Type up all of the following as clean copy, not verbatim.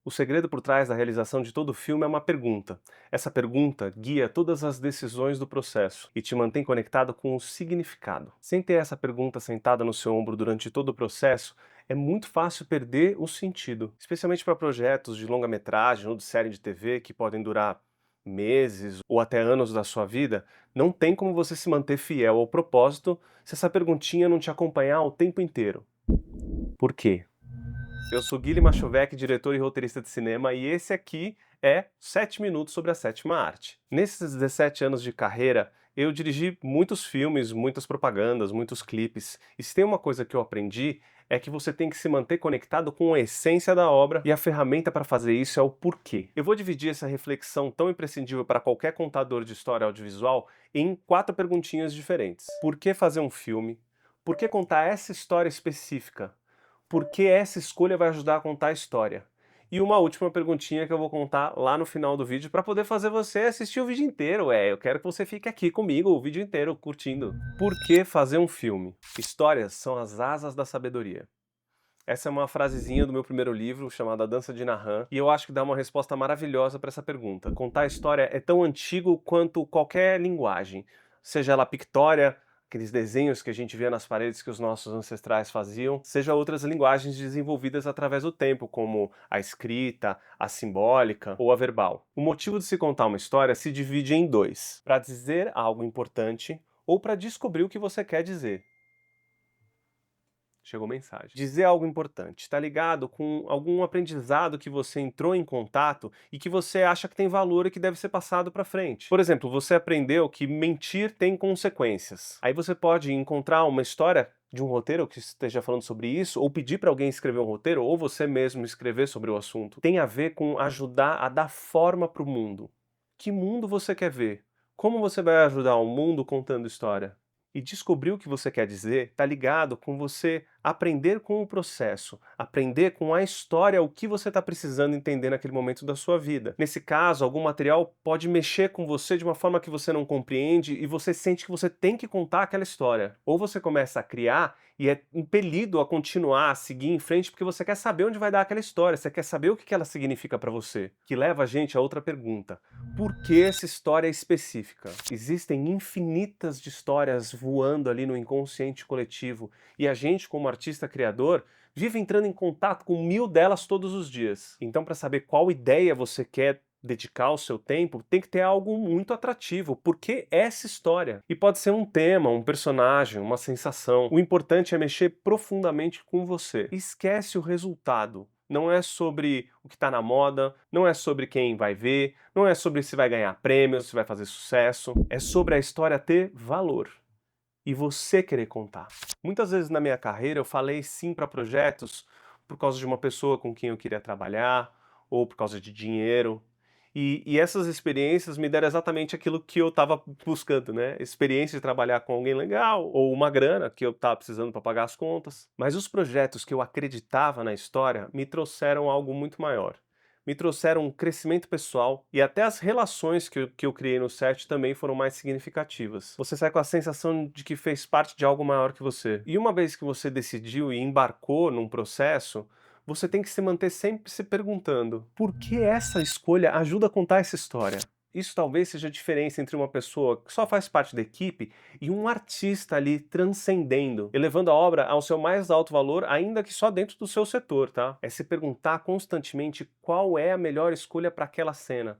O segredo por trás da realização de todo filme é uma pergunta. Essa pergunta guia todas as decisões do processo e te mantém conectado com o significado. Sem ter essa pergunta sentada no seu ombro durante todo o processo, é muito fácil perder o sentido, especialmente para projetos de longa-metragem ou de série de TV que podem durar meses ou até anos da sua vida. Não tem como você se manter fiel ao propósito se essa perguntinha não te acompanhar o tempo inteiro. Por quê? Eu sou Guilherme Machovec, diretor e roteirista de cinema, e esse aqui é 7 minutos sobre a sétima arte. Nesses 17 anos de carreira, eu dirigi muitos filmes, muitas propagandas, muitos clipes. E se tem uma coisa que eu aprendi, é que você tem que se manter conectado com a essência da obra, e a ferramenta para fazer isso é o porquê. Eu vou dividir essa reflexão tão imprescindível para qualquer contador de história audiovisual em 4 perguntinhas diferentes. Por que fazer um filme? Por que contar essa história específica? Porque essa escolha vai ajudar a contar a história. E uma última perguntinha que eu vou contar lá no final do vídeo para poder fazer você assistir o vídeo inteiro. Eu quero que você fique aqui comigo o vídeo inteiro curtindo. Por que fazer um filme? Histórias são as asas da sabedoria. Essa é uma frasezinha do meu primeiro livro, chamado A Dança de Nahant, e eu acho que dá uma resposta maravilhosa para essa pergunta. Contar a história é tão antigo quanto qualquer linguagem, seja ela pictória, aqueles desenhos que a gente via nas paredes que os nossos ancestrais faziam, seja outras linguagens desenvolvidas através do tempo, como a escrita, a simbólica ou a verbal. O motivo de se contar uma história se divide em dois: para dizer algo importante ou para descobrir o que você quer dizer. Chegou mensagem. Dizer algo importante. Está ligado com algum aprendizado que você entrou em contato e que você acha que tem valor e que deve ser passado para frente. Por exemplo, você aprendeu que mentir tem consequências. Aí você pode encontrar uma história de um roteiro que esteja falando sobre isso, ou pedir para alguém escrever um roteiro, ou você mesmo escrever sobre o assunto. Tem a ver com ajudar a dar forma para o mundo. Que mundo você quer ver? Como você vai ajudar o mundo contando história? E descobrir o que você quer dizer está ligado com você aprender com o processo, aprender com a história o que você está precisando entender naquele momento da sua vida. Nesse caso, algum material pode mexer com você de uma forma que você não compreende e você sente que você tem que contar aquela história. Ou você começa a criar e é impelido a continuar, a seguir em frente porque você quer saber onde vai dar aquela história, você quer saber o que ela significa para você. Que leva a gente a outra pergunta: por que essa história específica? Existem infinitas de histórias voando ali no inconsciente coletivo e a gente, como artista criador, vive entrando em contato com 1000 delas todos os dias. Então, para saber qual ideia você quer dedicar o seu tempo, tem que ter algo muito atrativo. Por que essa história? E pode ser um tema, um personagem, uma sensação. O importante é mexer profundamente com você. Esquece o resultado. Não é sobre o que está na moda, não é sobre quem vai ver, não é sobre se vai ganhar prêmio, se vai fazer sucesso. É sobre a história ter valor e você querer contar. Muitas vezes na minha carreira eu falei sim para projetos por causa de uma pessoa com quem eu queria trabalhar ou por causa de dinheiro. E essas experiências me deram exatamente aquilo que eu estava buscando, né? Experiência de trabalhar com alguém legal ou uma grana que eu estava precisando para pagar as contas. Mas os projetos que eu acreditava na história me trouxeram algo muito maior. Me trouxeram um crescimento pessoal e até as relações que eu criei no set também foram mais significativas. Você sai com a sensação de que fez parte de algo maior que você. E uma vez que você decidiu e embarcou num processo, você tem que se manter sempre se perguntando: por que essa escolha ajuda a contar essa história? Isso talvez seja a diferença entre uma pessoa que só faz parte da equipe e um artista ali transcendendo, elevando a obra ao seu mais alto valor, ainda que só dentro do seu setor, tá? É se perguntar constantemente qual é a melhor escolha para aquela cena,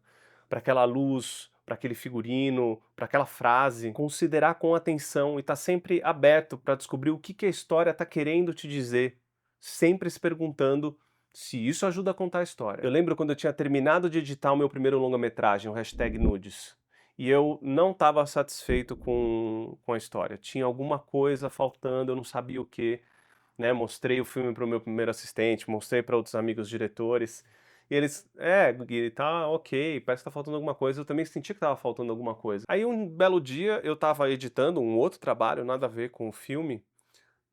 para aquela luz, para aquele figurino, para aquela frase. Considerar com atenção e estar sempre aberto para descobrir o que a história está querendo te dizer, sempre se perguntando se isso ajuda a contar a história. Eu lembro quando eu tinha terminado de editar o meu primeiro longa-metragem, o hashtag Nudes, e eu não estava satisfeito com a história. Tinha alguma coisa faltando, eu não sabia o que, né? Mostrei o filme para o meu primeiro assistente, mostrei para outros amigos diretores, e eles, Gui, tá ok, parece que tá faltando alguma coisa. Eu também senti que tava faltando alguma coisa. Aí um belo dia eu tava editando um outro trabalho, nada a ver com o filme,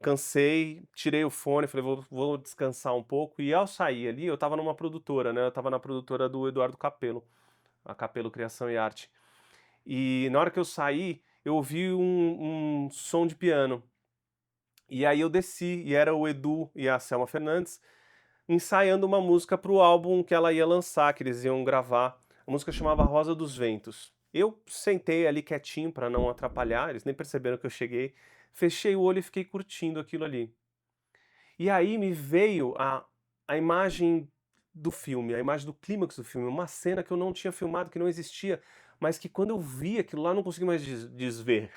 cansei, tirei o fone, falei: "Vou descansar um pouco", e ao sair ali, eu estava numa produtora, né, eu estava na produtora do Eduardo Capello, a Capello Criação e Arte. E na hora que eu saí, eu ouvi um som de piano, e aí eu desci, e era o Edu e a Selma Fernandes ensaiando uma música para o álbum que ela ia lançar, que eles iam gravar. A música chamava Rosa dos Ventos. Eu sentei ali quietinho para não atrapalhar, eles nem perceberam que eu cheguei, fechei o olho e fiquei curtindo aquilo ali. E aí me veio a imagem do filme, a imagem do clímax do filme, uma cena que eu não tinha filmado, que não existia, mas que quando eu vi aquilo lá eu não consegui mais desver.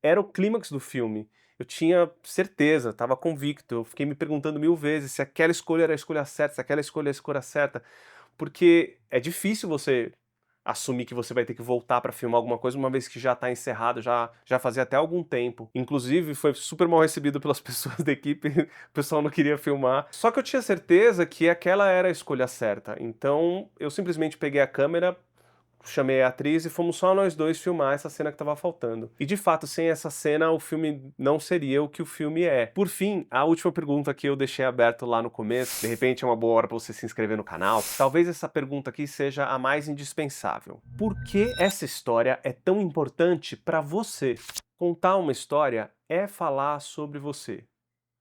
Era o clímax do filme. Eu tinha certeza, estava convicto, eu fiquei me perguntando 1000 vezes se aquela escolha era a escolha certa, se aquela escolha é a escolha certa, porque é difícil você assumir que você vai ter que voltar pra filmar alguma coisa, uma vez que já tá encerrado, já fazia até algum tempo. Inclusive foi super mal recebido pelas pessoas da equipe, o pessoal não queria filmar. Só que eu tinha certeza que aquela era a escolha certa, então eu simplesmente peguei a câmera, chamei a atriz e fomos só nós dois filmar essa cena que estava faltando. E de fato, sem essa cena, o filme não seria o que o filme é. Por fim, a última pergunta que eu deixei aberto lá no começo, de repente é uma boa hora para você se inscrever no canal, talvez essa pergunta aqui seja a mais indispensável. Por que essa história é tão importante para você? Contar uma história é falar sobre você,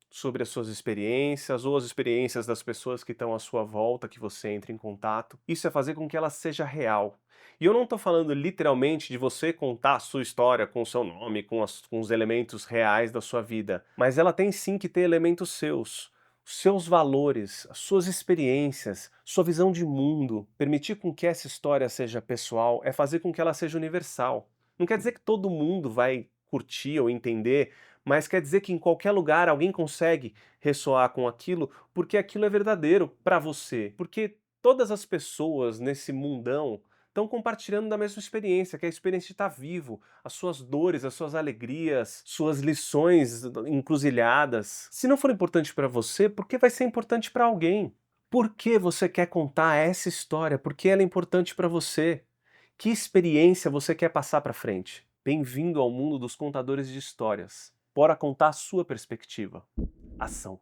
sobre as suas experiências ou as experiências das pessoas que estão à sua volta, que você entra em contato. Isso é fazer com que ela seja real. E eu não estou falando literalmente de você contar a sua história com o seu nome, com os elementos reais da sua vida, mas ela tem sim que ter elementos seus. Seus valores, as suas experiências, sua visão de mundo. Permitir com que essa história seja pessoal é fazer com que ela seja universal. Não quer dizer que todo mundo vai curtir ou entender, mas quer dizer que em qualquer lugar alguém consegue ressoar com aquilo, porque aquilo é verdadeiro para você. Porque todas as pessoas nesse mundão estão compartilhando da mesma experiência, que é a experiência de estar vivo, as suas dores, as suas alegrias, suas lições encruzilhadas. Se não for importante para você, por que vai ser importante para alguém? Por que você quer contar essa história? Por que ela é importante para você? Que experiência você quer passar para frente? Bem-vindo ao mundo dos contadores de histórias. Bora contar a sua perspectiva. Ação.